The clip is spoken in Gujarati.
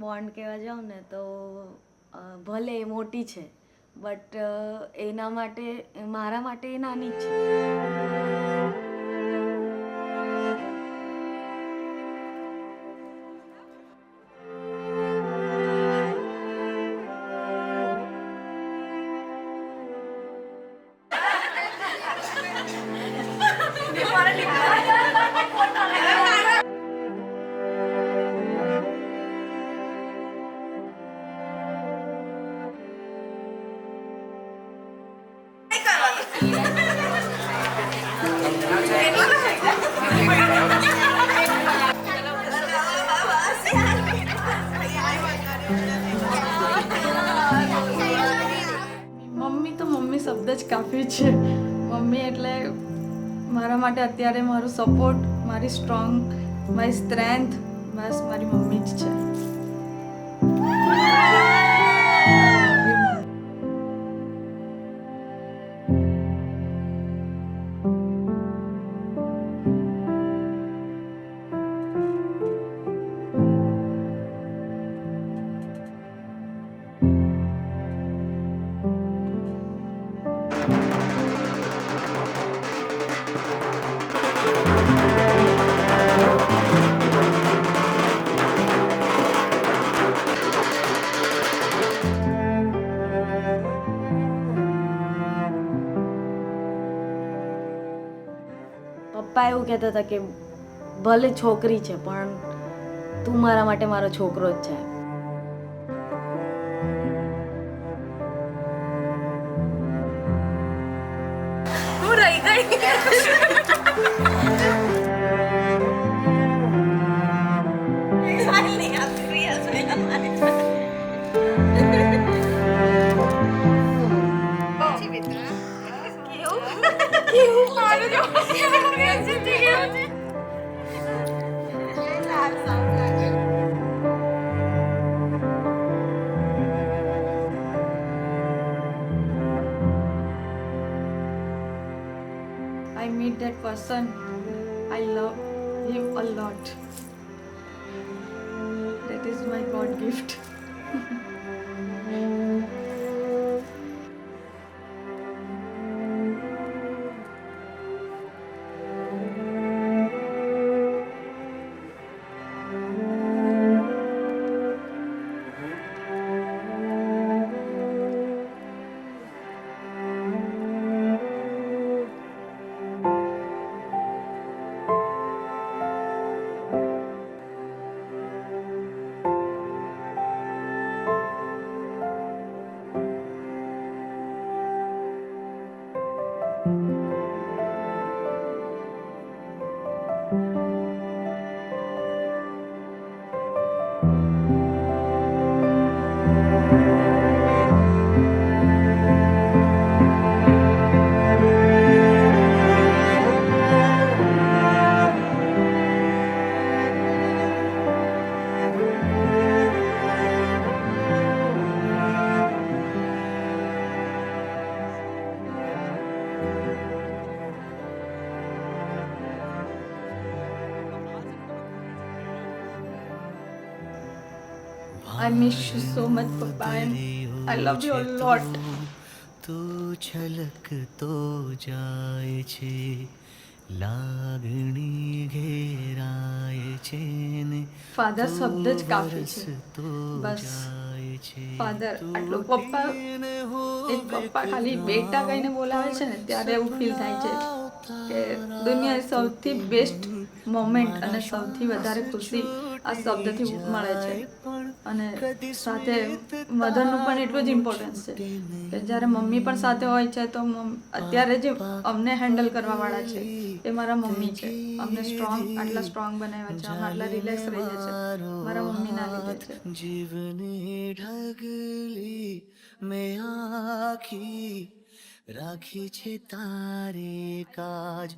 બોન્ડ કહેવા જાઉં ને તો ભલે એ મોટી છે બટ એના માટે મારા માટે એ નાની જ છે. મમ્મી તો મમ્મી શબ્દ જ કાફી છે. મમ્મી એટલે મારા માટે અત્યારે મારું સપોર્ટ, મારી સ્ટ્રોંગ, મારી સ્ટ્રેન્થ બસ મારી મમ્મી જ છે. પપ્પા એવું કહેતા હતા કે ભલે છોકરી છે પણ તું મારા માટે મારો છોકરો જ છે. હું રહી ગઈ. I meet that person. I love him a lot. That is my God gift. I miss you so much, Papa, and I love you a lot. તું છલકતો જાય છે, લાગણી ઘેરાય છે ને ફાધર શબ્દ જ કાફી છે. બસ ફાધર આટલું. પપ્પા એક પપ્પા ખાલી બેટા કહીને બોલાવે છે ને ત્યારે એવું ફીલ થાય છે કે દુનિયાની સૌથી બેસ્ટ મોમેન્ટ અને સૌથી વધારે ખુશી આ શબ્દથી મળે છે. અને સાથે મધરનું પણ એટલું જ ઇમ્પોર્ટન્સ છે કે જ્યારે મમ્મી પણ સાથે હોય છે તો અત્યારે જે અમને હેન્ડલ કરવાવાળા છે એ મારા મમ્મી છે. અમને આટલા સ્ટ્રોંગ બનાવ્યા છે, અમે આટલા રિલેક્સ રહીએ છીએ મારા મમ્મીના લીધે છે. જીવની ઢગલી મેં આખી રાખી છે તારે કાજ.